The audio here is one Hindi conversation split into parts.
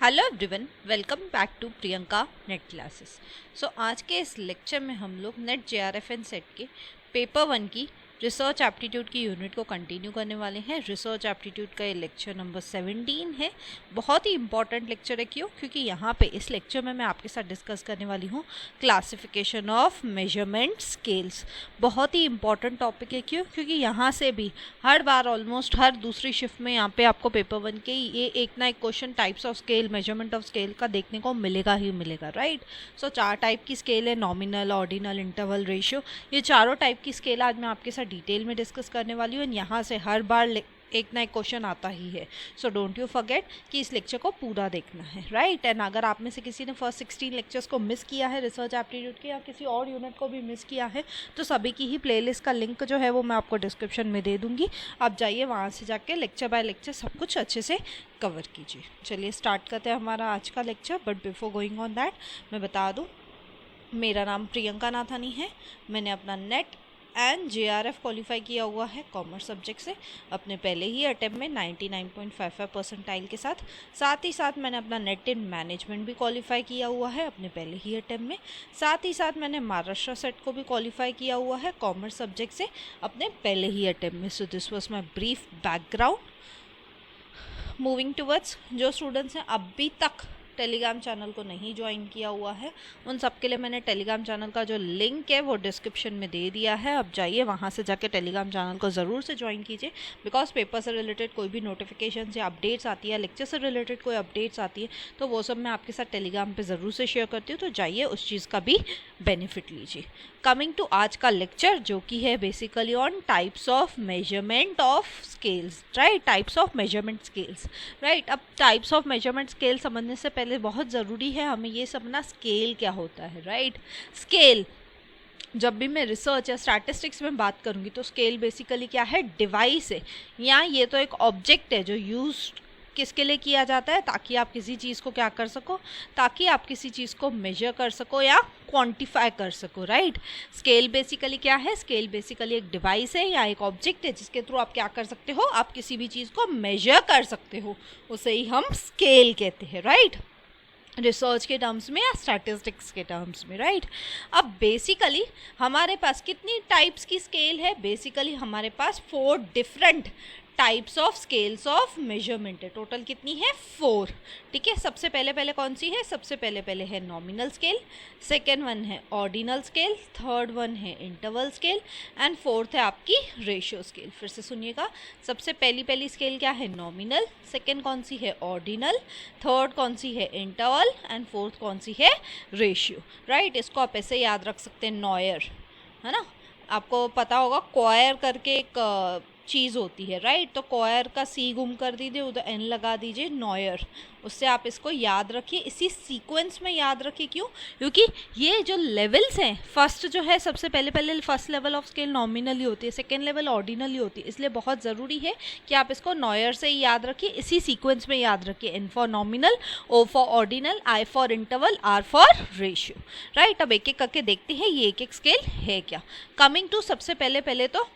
Hello everyone, welcome back to Priyanka NET classes. आज के इस लेक्चर में हम लोग नेट जेआरएफएन सेट के पेपर 1 की रिसर्च एप्टीट्यूड की यूनिट को कंटिन्यू करने वाले हैं। रिसर्च एप्टीट्यूड का ये लेक्चर नंबर 17 है। बहुत ही इंपॉर्टेंट लेक्चर है। क्यों? क्योंकि यहाँ पे इस लेक्चर में मैं आपके साथ डिस्कस करने वाली हूँ क्लासिफिकेशन ऑफ मेजरमेंट स्केल्स। बहुत ही इंपॉर्टेंट टॉपिक है। क्यों? क्योंकि यहाँ से भी हर बार ऑलमोस्ट हर दूसरी शिफ्ट में यहाँ पे आपको पेपर 1 के ये एक ना एक question types of scale, measurement of scale का देखने को मिलेगा ही मिलेगा, राइट। 4 टाइप की स्केल है, नॉमिनल, ऑर्डिनल, इंटरवल, रेशियो। ये चारों टाइप की स्केल आज मैं आपके साथ डिटेल में डिस्कस करने वाली हूँ। यहाँ से हर बार एक ना एक क्वेश्चन आता ही है। सो डोंट यू फॉरगेट कि इस लेक्चर को पूरा देखना है, राइट। एंड अगर आप में से किसी ने फर्स्ट 16 लेक्चर्स को मिस किया है रिसर्च एप्टीट्यूड के, या किसी और यूनिट को भी मिस किया है, तो सभी की ही प्लेलिस्ट का लिंक जो है वो मैं आपको डिस्क्रिप्शन में दे दूँगी। आप जाइए, वहाँ से जाके लेक्चर बाय लेक्चर सब कुछ अच्छे से कवर कीजिए। चलिए स्टार्ट करते हैं हमारा आज का lecture. But before going on that मैं बता दूँ, मेरा नाम प्रियंका नाथानी है। मैंने अपना नेट एंड जेआरएफ क्वालिफाई किया हुआ है कॉमर्स सब्जेक्ट से अपने पहले ही अटेम्प्ट में 99.55 परसेंटाइल के साथ। साथ ही साथ मैंने अपना नेट इन मैनेजमेंट भी क्वालिफाई किया हुआ है अपने पहले ही अटेम्प्ट में। साथ ही साथ मैंने महाराष्ट्र सेट को भी क्वालिफाई किया हुआ है कॉमर्स सब्जेक्ट से अपने पहले ही अटेम्प्ट में। So this was my brief background. Moving towards, जो स्टूडेंट्स हैं अभी तक टेलीग्राम चैनल को नहीं ज्वाइन किया हुआ है, उन सब के लिए मैंने टेलीग्राम चैनल का जो लिंक है वो डिस्क्रिप्शन में दे दिया है। अब जाइए, वहाँ से जाके टेलीग्राम चैनल को ज़रूर से ज्वाइन कीजिए। बिकॉज पेपर से रिलेटेड कोई भी नोटिफिकेशन या अपडेट्स आती है, लेक्चर से रिलेटेड कोई अपडेट्स आती है, तो वो सब मैं आपके साथ टेलीग्राम पे ज़रूर से शेयर करती हूँ। तो जाइए, उस चीज़ का भी बेनिफिट लीजिए। कमिंग टू आज का लेक्चर, जो कि है basically on types of measurement of scales, right. Types of measurement scales, right. अब टाइप्स ऑफ मेजरमेंट स्केल समझने से पहले बहुत ज़रूरी है हमें ये समझना स्केल क्या होता है, राइट। स्केल, जब भी मैं रिसर्च या स्टैटिस्टिक्स में बात करूँगी तो स्केल बेसिकली क्या है? डिवाइस है, या ये तो एक ऑब्जेक्ट है जो यूज किसके लिए किया जाता है, ताकि आप किसी चीज़ को क्या कर सको, ताकि आप किसी चीज़ को मेजर कर सको या क्वांटिफाई कर सको, राइट। स्केल बेसिकली क्या है? स्केल बेसिकली एक डिवाइस है या एक ऑब्जेक्ट है जिसके थ्रू आप क्या कर सकते हो, आप किसी भी चीज़ को मेजर कर सकते हो। उसे ही हम स्केल कहते हैं, राइट। रिसर्च के टर्म्स में या स्टैटिस्टिक्स के टर्म्स में, राइट। अब बेसिकली हमारे पास कितनी टाइप्स की स्केल है? बेसिकली हमारे पास 4 different types of scales of measurement है। टोटल कितनी है? 4, ठीक है। सबसे पहले कौन सी है? सबसे पहले है नॉमिनल स्केल, सेकेंड वन है ऑर्डिनल स्केल, थर्ड वन है इंटरवल स्केल, एंड फोर्थ है आपकी रेशियो स्केल। फिर से सुनिएगा, सबसे पहली स्केल क्या है? नॉमिनल, सेकेंड कौन सी है? ऑर्डिनल, थर्ड कौन सी है? इंटरवल, एंड फोर्थ कौन सी है? Ratio, right. इसको आप ऐसे याद रख सकते हैं, नॉयर, है ना। आपको पता होगा क्वायर करके एक चीज़ होती है, राइट। तो क्वायर का सी गुम कर दीजिए, उधर एन लगा दीजिए, नॉयर। उससे आप इसको याद रखिए, इसी सीक्वेंस में याद रखिए। क्यों? क्योंकि ये जो लेवल्स हैं, फर्स्ट जो है सबसे पहले first level of scale nominal ही होती है, सेकेंड लेवल ऑर्डिनल ही होती है। इसलिए बहुत ज़रूरी है कि आप इसको नॉयर से ही याद रखिए, इसी सीक्वेंस में याद रखिए। N for nominal, O for ordinal, I for interval, R for ratio, right. अब एक एक करके देखते हैं ये एक एक स्केल है क्या। कमिंग टू सबसे पहले तो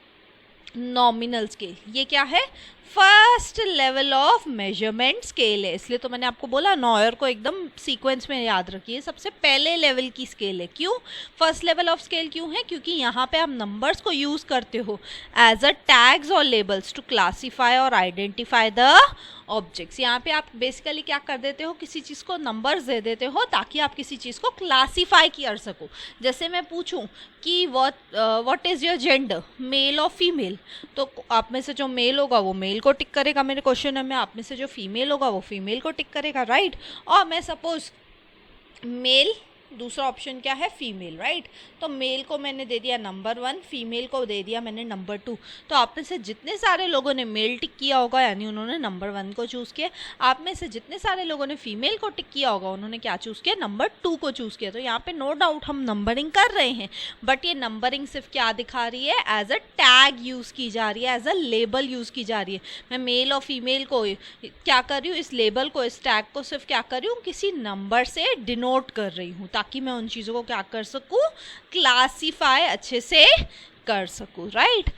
नॉमिनल स्केल, ये क्या है? First level of measurement scale है। इसलिए तो मैंने आपको बोला नॉयर को एकदम सीक्वेंस में याद रखिए, सबसे पहले लेवल की स्केल है। क्यों फर्स्ट लेवल ऑफ स्केल क्यों है? क्योंकि यहाँ पे आप नंबर्स को यूज करते हो एज अ टैग्स और लेबल्स टू क्लासीफाई और आइडेंटिफाई द ऑब्जेक्ट्स। यहाँ पे आप बेसिकली क्या कर देते हो, किसी चीज़ को नंबर्स दे देते हो ताकि आप किसी चीज़ को क्लासीफाई कर सको। जैसे मैं पूछूं कि what is your gender, male और फीमेल, तो आप में से जो मेल होगा वो मेल को टिक करेगा मेरे क्वेश्चन में, आप में से जो फीमेल होगा वो फीमेल को टिक करेगा, राइट। और मैं सपोज मेल, दूसरा ऑप्शन क्या है? Female, right. तो मेल को मैंने दे दिया नंबर 1, फीमेल को दे दिया मैंने नंबर 2। तो आप में से जितने सारे लोगों ने मेल टिक किया होगा, यानी उन्होंने नंबर 1 को चूज़ किया। आप में से जितने सारे लोगों ने फीमेल को टिक किया होगा, उन्होंने क्या चूज़ किया? नंबर 2 को चूज़ किया। तो यहाँ पे नो डाउट हम नंबरिंग कर रहे हैं, बट ये नंबरिंग सिर्फ क्या दिखा रही है? एज अ टैग यूज़ की जा रही है, एज अ लेबल यूज़ की जा रही है। मैं मेल और फीमेल को क्या कर रही हूँ? इस लेबल को, इस टैग को सिर्फ क्या कर रही हूँ? किसी नंबर से डिनोट कर रही हूँ, ताकि मैं उन चीज़ों को क्या कर सकूँ? क्लासीफाई अच्छे से कर सकूँ, right.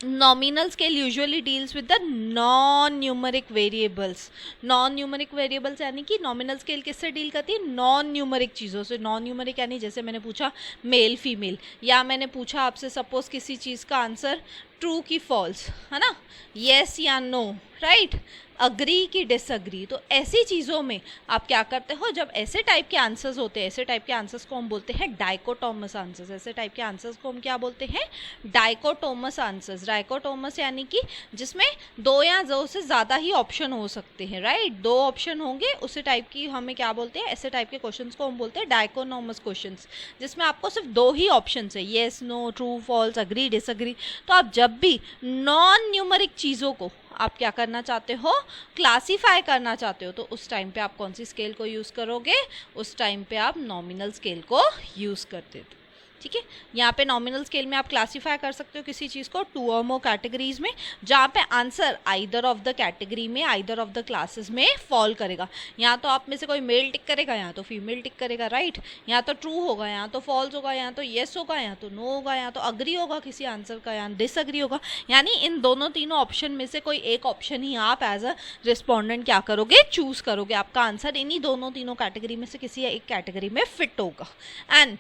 nominal scale usually deals with the non numeric variables. non numeric variables यानी कि nominal scale किससे डील करती है, non numeric चीज़ों से. non numeric यानी जैसे मैंने पूछा मेल फीमेल, या मैंने पूछा आपसे सपोज किसी चीज़ का आंसर ट्रू की फॉल्स, है ना, येस या नो, राइट, अग्री की डिसअग्री. तो ऐसी चीज़ों में आप क्या करते हो, जब ऐसे टाइप के आंसर्स होते हैं, ऐसे टाइप के आंसर्स को हम बोलते हैं डाइकोटोमस आंसर्स. ऐसे टाइप के आंसर्स को हम क्या बोलते हैं, डाइकोटोमस आंसर्स. डाइकोटोमस यानी कि जिसमें दो या दो से ज़्यादा ही ऑप्शन हो सकते हैं, राइट, दो ऑप्शन होंगे, उसी टाइप की हमें क्या बोलते हैं, ऐसे टाइप के क्वेश्चंस को हम बोलते हैं डाइकोटोमस क्वेश्चंस, जिसमें आपको सिर्फ दो ही ऑप्शन है, yes no, true false, agree disagree. तो आप जब भी नॉन न्यूमरिक चीज़ों को आप क्या करना चाहते हो, क्लासीफाई करना चाहते हो, तो उस टाइम पे आप कौन सी स्केल को यूज़ करोगे, उस टाइम पे आप नॉमिनल स्केल को यूज़ करते हो. ठीक है, यहाँ पे नॉमिनल स्केल में आप क्लासीफाई कर सकते हो किसी चीज़ को टू और मोर कैटेगरीज में, जहाँ पे answer either of the category में, आइदर ऑफ द क्लासेस में फॉल करेगा. यहाँ तो आप में से कोई मेल टिक करेगा, यहाँ तो फीमेल टिक करेगा, राइट. यहाँ तो ट्रू होगा, यहाँ तो फॉल्स होगा, यहाँ तो येस होगा, यहाँ तो नो होगा, यहाँ तो अग्री होगा किसी आंसर का, यहाँ डिसअग्री होगा. यानी इन दोनों तीनों ऑप्शन में से कोई एक ऑप्शन ही आप एज अ रिस्पॉन्डेंट क्या करोगे, चूज करोगे. आपका आंसर इन्हीं दोनों तीनों कैटेगरी में से किसी एक कैटेगरी में फिट होगा. एंड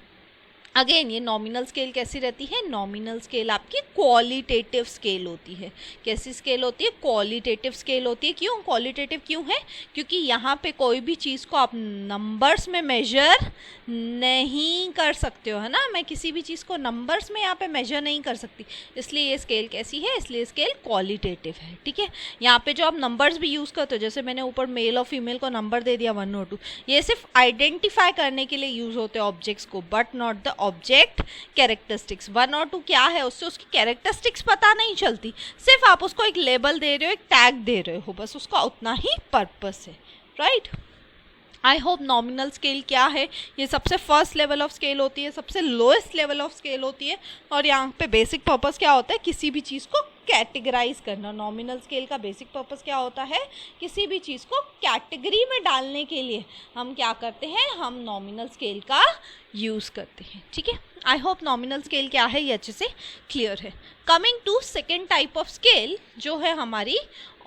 अगेन ये नॉमिनल स्केल कैसी रहती है, नॉमिनल स्केल आपकी क्वालिटेटिव स्केल होती है. कैसी स्केल होती है, क्वालिटेटिव स्केल होती है. क्यों क्वालिटेटिव क्यों है, क्योंकि यहाँ पे कोई भी चीज़ को आप नंबर्स में मेजर नहीं कर सकते हो, है ना. मैं किसी भी चीज़ को नंबर्स में यहाँ पे मेजर नहीं कर सकती, इसलिए ये स्केल कैसी है, इसलिए स्केल क्वालिटेटिव है. ठीक है, यहाँ पे जो आप नंबर्स भी यूज़ करते हो, जैसे मैंने ऊपर मेल और फीमेल को नंबर दे दिया 1 और 2, ये सिर्फ आइडेंटिफाई करने के लिए यूज़ होते हैं ऑब्जेक्ट्स को, but not the object characteristics. 1 और 2 क्या है, उससे उसकी कैरेक्टरिस्टिक्स पता नहीं चलती, सिर्फ आप उसको एक लेबल दे रहे हो, एक टैग दे रहे हो, बस उसका उतना ही पर्पस है, right. I hope nominal scale क्या है, ये सबसे फर्स्ट लेवल ऑफ स्केल होती है, सबसे लोएस्ट लेवल ऑफ स्केल होती है, और यहाँ पे बेसिक पर्पस क्या होता है, किसी भी चीज़ को कैटेगराइज करना. नॉमिनल स्केल का बेसिक पर्पस क्या होता है, किसी भी चीज़ को कैटेगरी में डालने के लिए हम क्या करते हैं, हम नॉमिनल स्केल का यूज़ करते हैं. ठीक है, आई होप नॉमिनल स्केल क्या है ये अच्छे से क्लियर है. Coming to second type of scale जो है हमारी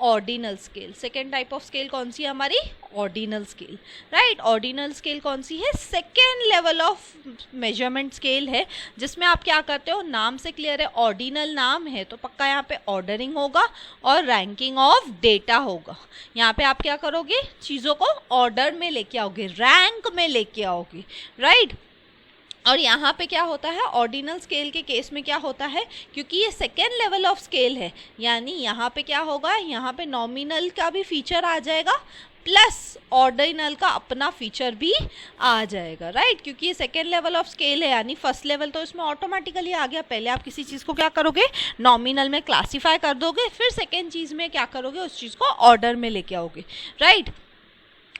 ordinal scale. Second type of scale कौन सी है हमारी, ordinal scale, right. Ordinal scale कौन सी है, second level of measurement scale है, जिसमें आप क्या करते हो, नाम से क्लियर है, ऑर्डिनल नाम है तो पक्का यहाँ पे ऑर्डरिंग होगा और रैंकिंग ऑफ डेटा होगा. यहाँ पे आप क्या करोगे, चीज़ों को ऑर्डर में लेके आओगे, रैंक में लेके आओगे, राइट. और यहाँ पे क्या होता है, ऑर्डिनल स्केल के केस में क्या होता है, क्योंकि ये सेकेंड लेवल ऑफ स्केल है, यानी यहाँ पे क्या होगा, यहाँ पे नॉमिनल का भी फीचर आ जाएगा प्लस ऑर्डिनल का अपना फीचर भी आ जाएगा, राइट. क्योंकि ये सेकेंड लेवल ऑफ स्केल है, यानी फर्स्ट लेवल तो इसमें ऑटोमेटिकली आ गया. पहले आप किसी चीज़ को क्या करोगे, नॉमिनल में क्लासीफाई कर दोगे, फिर सेकेंड चीज़ में क्या करोगे, उस चीज़ को ऑर्डर में लेके आओगे, राइट.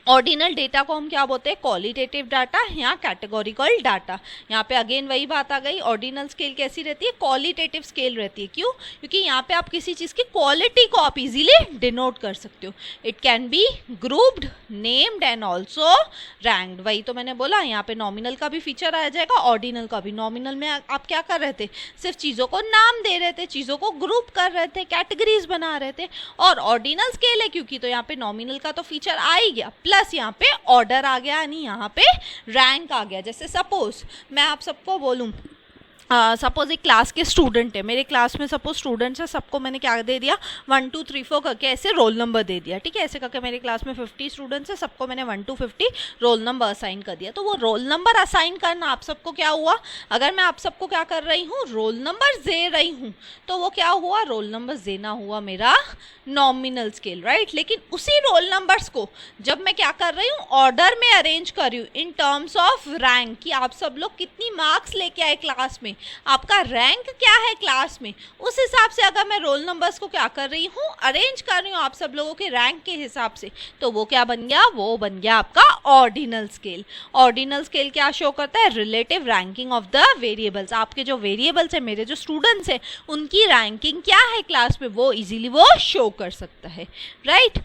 ऑर्डिनल डेटा को हम क्या बोलते हैं, क्वालिटेटिव डाटा या कैटेगोरिकल डाटा. यहाँ पे अगेन वही बात आ गई, ऑर्डिनल स्केल कैसी रहती है, क्वालिटेटिव स्केल रहती है. क्यों, क्योंकि यहाँ पे आप किसी चीज़ की क्वालिटी को आप इजीली डिनोट कर सकते हो. It can be grouped, named and also ranked. वही तो मैंने बोला, यहाँ पे नॉमिनल का भी फीचर आ जाएगा, ऑर्डिनल का भी. नॉमिनल में आप क्या कर रहे थे, सिर्फ चीज़ों को नाम दे रहे थे, चीज़ों को ग्रुप कर रहे थे, कैटेगरीज बना रहे थे. और ऑर्डिनल स्केल है क्योंकि तो यहाँ पे नॉमिनल का तो फीचर आ ही गया, प्लस यहाँ पे ऑर्डर आ गया, यानी यहाँ पे रैंक आ गया. जैसे सपोज मैं आप सबको बोलूँ, सपोज एक क्लास के स्टूडेंट है, मेरे क्लास में सपोज स्टूडेंट्स है, सबको मैंने क्या दे दिया, 1 2 3 4 करके ऐसे रोल नंबर दे दिया. ठीक है, ऐसे करके मेरे क्लास में 50 स्टूडेंट्स है, सबको मैंने 1 to 50 रोल नंबर असाइन कर दिया. तो वो रोल नंबर असाइन करना आप सबको क्या हुआ, अगर मैं आप सबको क्या कर रही हूँ, रोल नंबर दे रही हूँ, तो वो क्या हुआ, रोल नंबर देना हुआ मेरा नॉमिनल स्केल, राइट. लेकिन उसी रोल नंबर्स को जब मैं क्या कर रही हूँ, ऑर्डर में अरेंज कर रही हूँ इन टर्म्स ऑफ रैंक, कि आप सब लोग कितनी मार्क्स लेके आए क्लास में, आपका रैंक क्या है क्लास में, उस हिसाब से अगर मैं रोल नंबर्स को क्या कर रही हूँ, अरेंज कर रही हूँ आप सब लोगों के रैंक के हिसाब से, तो वो क्या बन गया, वो बन गया आपका ऑर्डिनल स्केल. ऑर्डिनल स्केल क्या शो करता है, relative ranking of the variables. आपके जो वेरिएबल्स है, मेरे जो स्टूडेंट्स है, उनकी रैंकिंग क्या है क्लास में, वो इजीली वो शो कर सकता है, राइट.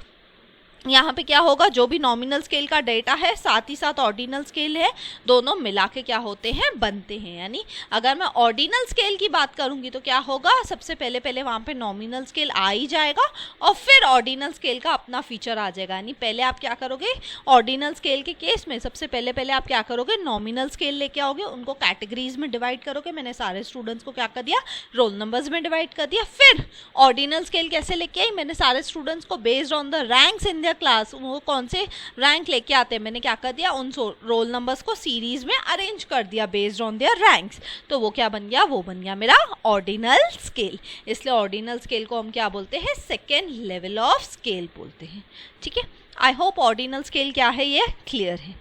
यहाँ पे क्या होगा, जो भी नॉमिनल स्केल का डेटा है साथ ही साथ ऑर्डिनल स्केल है, दोनों मिला के क्या होते हैं, बनते हैं। यानी अगर मैं ऑर्डिनल स्केल की बात करूँगी तो क्या होगा, सबसे पहले वहाँ पे नॉमिनल स्केल आ ही जाएगा और फिर ऑर्डिनल स्केल का अपना फीचर आ जाएगा। यानी पहले आप क्या करोगे, ऑर्डिनल स्केल के केस में सबसे पहले आप क्या करोगे, नॉमिनल स्केल लेके आओगे, उनको कैटेगरीज में डिवाइड करोगे। मैंने सारे स्टूडेंट्स को क्या कर दिया, रोल नंबर्स में डिवाइड कर दिया। फिर ऑर्डिनल स्केल कैसे लेके आई, मैंने सारे स्टूडेंट्स को based on the ranks in class, वो कौन से रैंक लेके आते हैं, मैंने क्या कर दिया, उन रोल नंबर्स को सीरीज में अरेंज कर दिया बेस्ड ऑन देयर रैंक्स। तो वो क्या बन गया, वो बन गया मेरा ऑर्डिनल स्केल। इसलिए ऑर्डिनल स्केल को हम क्या बोलते हैं, सेकेंड लेवल ऑफ स्केल बोलते हैं। ठीक है, आई होप ऑर्डिनल स्केल क्या है ये क्लियर है।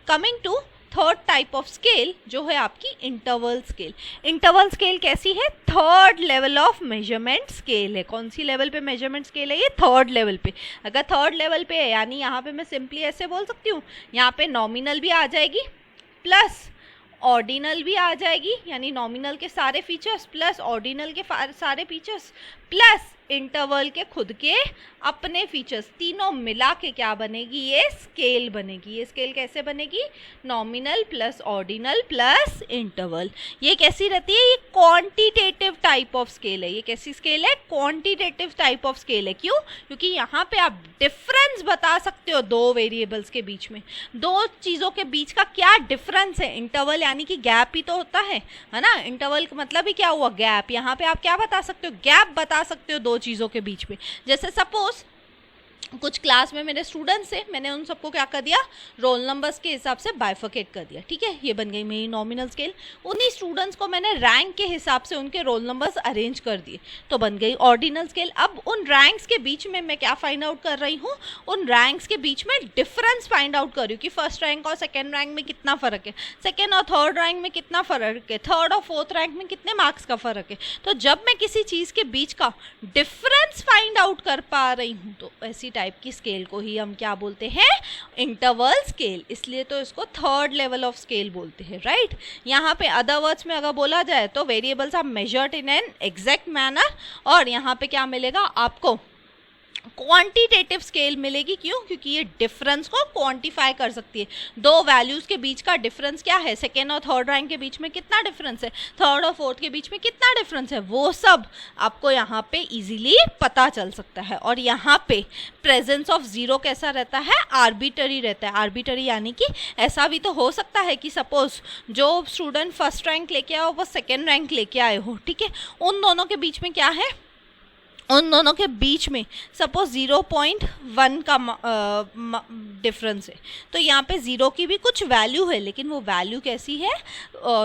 Coming to third type of scale जो है आपकी इंटरवल स्केल। इंटरवल स्केल कैसी है, third level of measurement scale है। कौन सी लेवल पे मेजरमेंट स्केल है, ये थर्ड लेवल पे। अगर थर्ड लेवल पे है यानी यहाँ पे मैं सिंपली ऐसे बोल सकती हूँ, यहाँ पे नॉमिनल भी आ जाएगी प्लस ऑर्डिनल भी आ जाएगी, यानी नॉमिनल के सारे फीचर्स प्लस ऑर्डिनल के सारे फीचर्स प्लस इंटरवल के खुद के अपने फीचर्स, तीनों मिला के क्या बनेगी, ये स्केल बनेगी। ये स्केल कैसे बनेगी, nominal plus ordinal plus interval. ये कैसी रहती है, ये क्वांटिटेटिव टाइप ऑफ स्केल है। ये कैसी स्केल है, क्वांटिटेटिव टाइप ऑफ स्केल है। क्यों, क्योंकि यहाँ पे आप डिफरेंस बता सकते हो दो वेरिएबल्स के बीच में, दो चीज़ों के बीच का क्या डिफरेंस है। इंटरवल यानी कि गैप ही तो होता है ना, इंटरवल का मतलब ही क्या हुआ, गैप। यहाँ पे आप क्या बता सकते हो, गैप बता सकते हो दो चीज़ों के बीच में। जैसे सपोज कुछ क्लास में मेरे स्टूडेंट्स हैं, मैंने उन सबको क्या कर दिया, रोल नंबर्स के हिसाब से बाइफर्केट कर दिया। ठीक है, ये बन गई मेरी नॉमिनल स्केल। उन्हीं स्टूडेंट्स को मैंने रैंक के हिसाब से उनके रोल नंबर्स अरेंज कर दिए, तो बन गई ऑर्डिनल स्केल। अब उन रैंक्स के बीच में मैं क्या फाइंड आउट कर रही हूँ, उन रैंक्स के बीच में डिफरेंस फाइंड आउट कर रही हूँ कि फर्स्ट रैंक और सेकेंड रैंक में कितना फ़र्क है, सेकेंड और थर्ड रैंक में कितना फ़र्क है, थर्ड और फोर्थ रैंक में कितने मार्क्स का फ़र्क है। तो जब मैं किसी चीज़ के बीच का डिफरेंस फाइंड आउट कर पा रही हूँ तो ऐसी टाइप की स्केल को ही हम क्या बोलते हैं, इंटरवल स्केल। इसलिए तो इसको थर्ड लेवल ऑफ स्केल बोलते हैं, राइट। यहाँ पे अदर वर्ड्स में अगर बोला जाए तो variables are measured in an exact manner, और यहाँ पे क्या मिलेगा आपको, क्वांटिटेटिव स्केल मिलेगी। क्यों, क्योंकि ये डिफरेंस को क्वांटिफाई कर सकती है। दो वैल्यूज के बीच का डिफरेंस क्या है, सेकेंड और थर्ड रैंक के बीच में कितना डिफरेंस है, थर्ड और फोर्थ के बीच में कितना डिफरेंस है, वो सब आपको यहाँ पे इजीली पता चल सकता है। और यहाँ पे प्रेजेंस ऑफ जीरो कैसा रहता है, आर्बिटरी रहता है। आर्बिटरी यानी कि ऐसा भी तो हो सकता है कि सपोज जो स्टूडेंट फर्स्ट रैंक लेके आए वो सेकेंड रैंक लेके आए हो, ठीक है, उन दोनों के बीच में क्या है, उन दोनों के बीच में सपोज 0.1 का डिफरेंस है, तो यहाँ पे ज़ीरो की भी कुछ वैल्यू है, लेकिन वो वैल्यू कैसी है,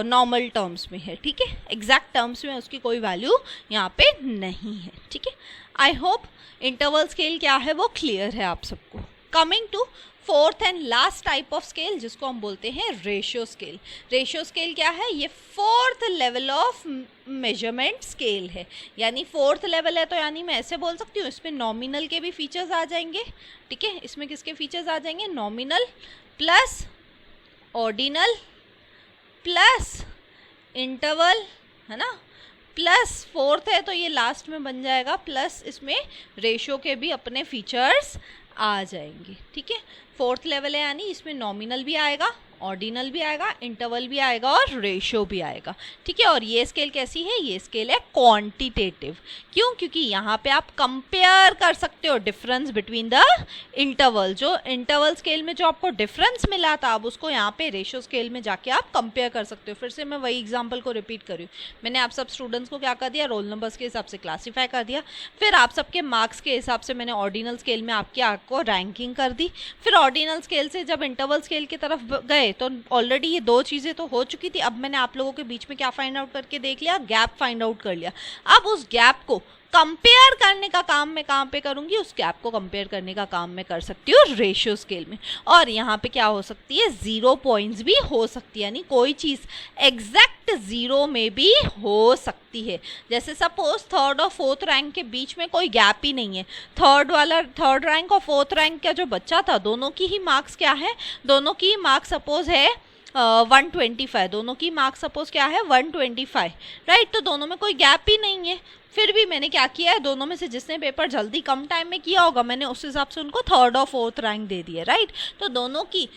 नॉर्मल टर्म्स में है। ठीक है, एग्जैक्ट टर्म्स में उसकी कोई वैल्यू यहाँ पे नहीं है। ठीक है, आई होप इंटरवल स्केल क्या है वो क्लियर है आप सबको। Coming to fourth and last type of scale जिसको हम बोलते हैं रेशियो स्केल। रेशियो स्केल क्या है, ये fourth level of measurement scale है। यानी फोर्थ लेवल है तो यानी मैं ऐसे बोल सकती हूँ, इसमें नॉमिनल के भी फीचर्स आ जाएंगे। ठीक है, इसमें किसके फीचर्स आ जाएंगे, nominal plus ordinal plus interval, है ना, प्लस फोर्थ है तो ये लास्ट में बन जाएगा प्लस इसमें रेशियो के भी अपने फीचर्स आ जाएंगे। ठीक है, फोर्थ लेवल है यानी इसमें नॉमिनल भी आएगा, ऑर्डिनल भी आएगा, इंटरवल भी आएगा और रेशियो भी आएगा। ठीक है, और ये स्केल कैसी है, ये स्केल है क्वांटिटेटिव। क्यों, क्योंकि यहाँ पे आप कंपेयर कर सकते हो डिफरेंस बिटवीन द इंटरवल। जो इंटरवल स्केल में जो आपको डिफरेंस मिला था, अब उसको यहाँ पे रेशियो स्केल में जाके आप कंपेयर कर सकते हो। फिर से मैं वही एग्जाम्पल को रिपीट कर रही हूँ। मैंने आप सब स्टूडेंट्स को क्या कर दिया, रोल नंबर्स के हिसाब से क्लासीफाई कर दिया, फिर आप सबके मार्क्स के हिसाब से मैंने ऑर्डिनल स्केल में आपको रैंकिंग कर दी, फिर ऑर्डिनल स्केल से जब इंटरवल स्केल की तरफ गए तो ऑलरेडी ये दो चीज़ें तो हो चुकी थी। अब मैंने आप लोगों के बीच में क्या फाइंड आउट करके देख लिया, गैप फाइंड आउट कर लिया। अब उस गैप को कंपेयर करने का काम मैं कहाँ पे करूँगी, उस गैप को कंपेयर करने का काम मैं कर सकती हूँ रेशियो स्केल में। और यहाँ पे क्या हो सकती है, 0 पॉइंट्स भी हो सकती है, यानी कोई चीज़ एग्जैक्ट 0 में भी हो सकती है। जैसे सपोज थर्ड और फोर्थ रैंक के बीच में कोई गैप ही नहीं है, थर्ड रैंक और फोर्थ रैंक का जो बच्चा था, दोनों की ही मार्क्स क्या है, दोनों की मार्क्स सपोज है 125, दोनों की मार्क्स सपोज क्या है 125, राइट। तो दोनों में कोई गैप ही नहीं है। फिर भी मैंने क्या किया है, दोनों में से जिसने पेपर जल्दी कम टाइम में किया होगा मैंने उस हिसाब से उनको 3rd और 4th रैंक दे दिया, राइट। तो दोनों की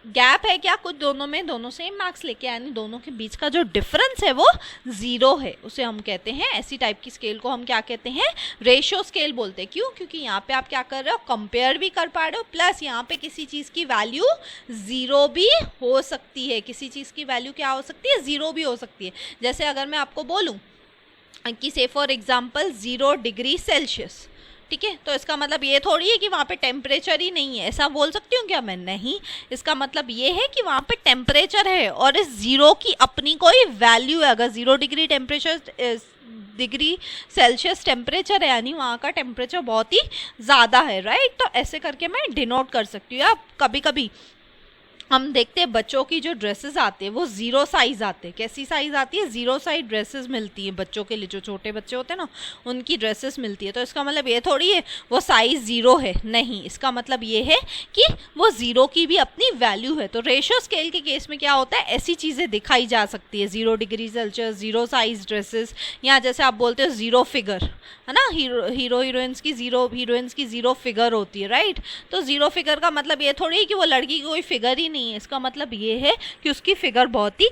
गैप है क्या कुछ, दोनों में दोनों सेम मार्क्स लेके आए, यानी दोनों के बीच का जो डिफरेंस है वो 0 है, उसे हम कहते हैं, ऐसी टाइप की स्केल को हम क्या कहते हैं, रेशियो स्केल बोलते हैं। क्यों? क्योंकि यहाँ पे आप क्या कर रहे हो, कंपेयर भी कर पा रहे हो, प्लस यहाँ पे किसी चीज़ की वैल्यू 0 भी हो सकती है, किसी चीज़ की वैल्यू क्या हो सकती है, 0 भी हो सकती है। जैसे अगर मैं आपको बोलूँ कि से फॉर एग्जाम्पल 0 डिग्री सेल्सियस, ठीक है, तो इसका मतलब ये थोड़ी है कि वहाँ पे टेम्परेचर ही नहीं है, ऐसा बोल सकती हूँ क्या मैं? नहीं, इसका मतलब ये है कि वहाँ पे टेम्परेचर है और इस 0 की अपनी कोई वैल्यू है। अगर 0 डिग्री सेल्सियस टेम्परेचर है यानी वहाँ का टेम्परेचर बहुत ही ज़्यादा है, राइट। तो ऐसे करके मैं डिनोट कर सकती हूँ। आप कभी कभी हम देखते हैं बच्चों की जो ड्रेसेस आती है वो 0 साइज़ आते हैं। कैसी साइज़ आती है? 0 साइज ड्रेसेस मिलती हैं बच्चों के लिए, जो छोटे बच्चे होते हैं ना उनकी ड्रेसेस मिलती है। तो इसका मतलब ये थोड़ी है वो साइज़ 0 है, नहीं, इसका मतलब ये है कि वो 0 की भी अपनी वैल्यू है। तो रेशियो स्केल के केस में क्या होता है, ऐसी चीज़ें दिखाई जा सकती है, 0 डिग्री सेल्सियस, 0 साइज ड्रेसेस, या जैसे आप बोलते हो 0 फिगर, है ना, हीरोइंस की 0 फिगर होती है, राइट। तो 0 फिगर का मतलब ये थोड़ी है कि वो लड़की की कोई फिगर ही नहीं है, इसका मतलब ये है कि उसकी फिगर बहुत ही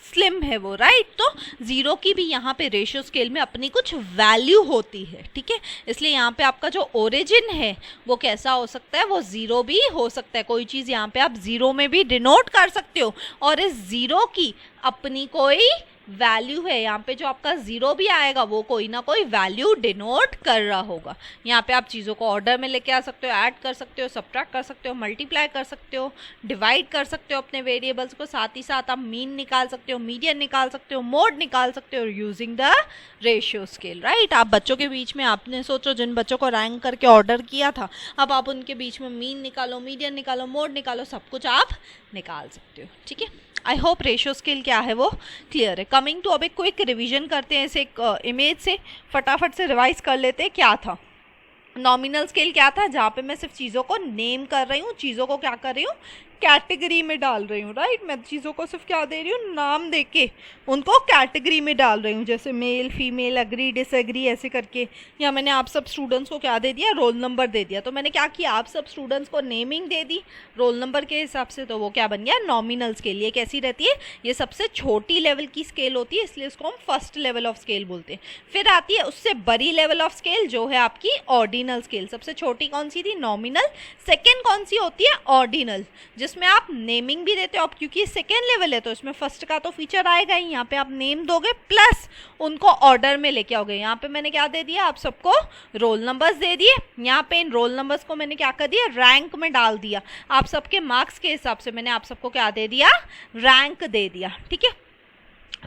स्लिम है वो, राइट। तो 0 की भी यहाँ पे रेशियो स्केल में अपनी कुछ वैल्यू होती है, ठीक है। इसलिए यहाँ पे आपका जो ओरिजिन है वो कैसा हो सकता है, वो 0 भी हो सकता है। कोई चीज़ यहाँ पे आप 0 में भी डिनोट कर सकते हो और इस 0 की अपनी कोई वैल्यू है। यहाँ पे जो आपका 0 भी आएगा वो कोई ना कोई वैल्यू डिनोट कर रहा होगा। यहाँ पे आप चीज़ों को ऑर्डर में लेके आ सकते हो, ऐड कर सकते हो, सब्ट्रैक्ट कर सकते हो, मल्टीप्लाई कर सकते हो, डिवाइड कर सकते हो अपने वेरिएबल्स को, साथ ही साथ आप मीन निकाल सकते हो, मीडियन निकाल सकते हो, मोड निकाल सकते हो using the ratio scale, right. आप बच्चों के बीच में, आपने सोचो जिन बच्चों को रैंक करके ऑर्डर किया था, अब आप उनके बीच में मीन निकालो, मीडियन निकालो, मोड निकालो, सब कुछ आप निकाल सकते हो, ठीक है। आई होप रेशियो स्केल क्या है वो क्लियर है। कमिंग टू, अब एक क्विक रिवीजन करते हैं, इसे एक इमेज से फटाफट से रिवाइज कर लेते हैं। क्या था नॉमिनल स्केल? क्या था? जहाँ पे मैं सिर्फ चीज़ों को नेम कर रही हूँ, चीज़ों को क्या कर रही हूँ, कैटेगरी में डाल रही हूँ, राइट। मैं चीज़ों को सिर्फ क्या दे रही हूँ, नाम दे के उनको कैटेगरी में डाल रही हूँ, जैसे मेल, फीमेल, अग्री, डिसएग्री, ऐसे करके। या मैंने आप सब स्टूडेंट्स को क्या दे दिया, रोल नंबर दे दिया। तो मैंने क्या किया, आप सब स्टूडेंट्स को नेमिंग दे दी रोल नंबर के हिसाब से, तो वो क्या बन गया, नॉमिनल स्केल। ये कैसी रहती है, ये सबसे छोटी लेवल की स्केल होती है, इसलिए इसको हम फर्स्ट लेवल ऑफ स्केल बोलते हैं। फिर आती है उससे बड़ी लेवल ऑफ स्केल जो है आपकी ऑर्डिनल स्केल। सबसे छोटी कौन सी थी, नॉमिनल। सेकेंड कौन सी होती है, ऑर्डिनल, जिसमें आप नेमिंग भी देते हो। अब क्योंकि सेकेंड लेवल है तो इसमें फर्स्ट का तो फीचर आएगा ही, यहाँ पे आप नेम दोगे प्लस उनको ऑर्डर में लेके आओगे। यहाँ पे मैंने क्या दे दिया, आप सबको रोल नंबर्स दे दिए। यहाँ पे इन रोल नंबर्स को मैंने क्या कर दिया, रैंक में डाल दिया। आप सबके मार्क्स के हिसाब से मैंने आप सबको क्या दे दिया, रैंक दे दिया, ठीक है।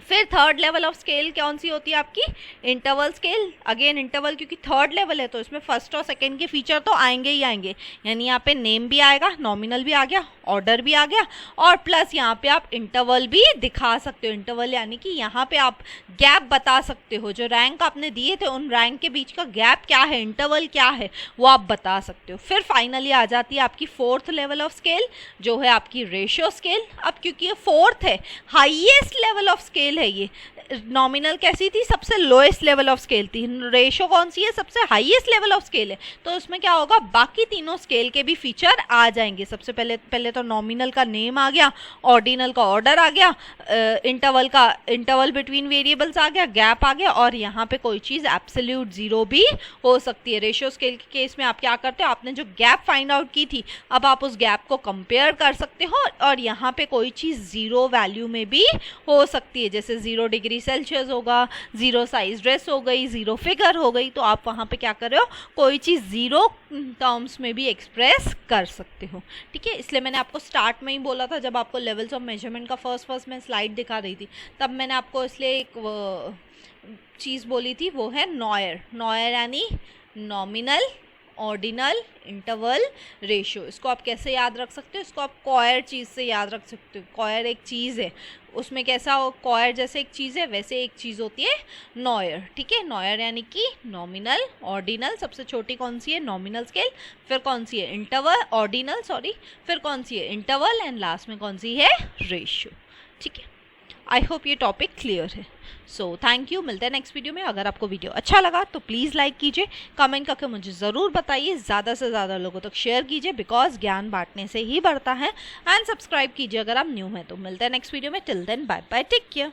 फिर थर्ड लेवल ऑफ स्केल कौन सी होती है आपकी, इंटरवल स्केल। अगेन इंटरवल, क्योंकि थर्ड लेवल है तो इसमें फर्स्ट और सेकंड के फीचर तो आएंगे ही आएंगे, यानी यहाँ पे नेम भी आएगा, नॉमिनल भी आ गया, ऑर्डर भी आ गया, और प्लस यहाँ पे आप इंटरवल भी दिखा सकते हो। इंटरवल यानी कि यहाँ पे आप गैप बता सकते हो, जो रैंक आपने दिए थे उन रैंक के बीच का गैप क्या है, इंटरवल क्या है, वो आप बता सकते हो। फिर फाइनली आ जाती है आपकी फोर्थ लेवल ऑफ स्केल जो है आपकी रेशियो स्केल। अब क्योंकि ये फोर्थ है, हाईएस्ट लेवल ऑफ स्केल है, ये नॉमिनल कैसी थी, सबसे लोएस्ट लेवल ऑफ स्केल थी। रेशो कौन सी है, सबसे हाईएस्ट लेवल ऑफ स्केल है। तो इसमें क्या होगा, बाकी तीनों स्केल के भी फीचर आ जाएंगे। सबसे पहले तो नॉमिनल का नेम आ गया, ऑर्डिनल का ऑर्डर आ गया, इंटरवल बिटवीन वेरिएबल्स आ गया, गैप आ गया, और यहाँ पे कोई चीज़ एब्सोल्यूट जीरो भी हो सकती है। रेशियो स्केल के केस में आप क्या करते हो, आपने जो गैप फाइंड आउट की थी, अब आप उस गैप को कंपेयर कर सकते हो, और यहाँ पे कोई चीज़ जीरो वैल्यू में भी हो सकती है, जैसे 0 डिग्री सेल्सियस होगा, 0 साइज ड्रेस हो गई, 0 फिगर हो गई। तो आप वहाँ पे क्या कर रहे हो, कोई चीज़ जीरो टर्म्स में भी एक्सप्रेस कर सकते हो, ठीक है। इसलिए मैंने आपको स्टार्ट में ही बोला था, जब आपको लेवल्स ऑफ मेजरमेंट का फर्स्ट मैं स्लाइड दिखा रही थी, तब मैंने आपको इसलिए एक चीज़ बोली थी, वो है नॉयर यानी नॉमिनल, ऑर्डिनल, इंटरवल, रेशियो। इसको आप कैसे याद रख सकते हो, इसको आप कॉयर चीज़ से याद रख सकते हो। कॉयर एक चीज़ है, उसमें कैसा हो, कॉयर जैसे एक चीज़ है वैसे एक चीज़ होती है नॉयर, ठीक है। नॉयर यानी कि नॉमिनल, ऑर्डिनल, सबसे छोटी कौन सी है, नॉमिनल स्केल, फिर कौन सी है, इंटरवल, ऑर्डिनल सॉरी, फिर कौन सी है, इंटरवल, एंड लास्ट में कौन सी है, रेशियो, ठीक है। आई होप ये टॉपिक क्लियर है। सो थैंक यू, मिलते हैं नेक्स्ट वीडियो में। अगर आपको वीडियो अच्छा लगा तो प्लीज़ लाइक कीजिए, कमेंट करके मुझे ज़रूर बताइए, ज़्यादा से ज़्यादा लोगों तक शेयर कीजिए, बिकॉज ज्ञान बांटने से ही बढ़ता है। एंड सब्सक्राइब कीजिए अगर आप न्यू हैं। तो मिलते हैं नेक्स्ट वीडियो में। Till then bye bye, take care.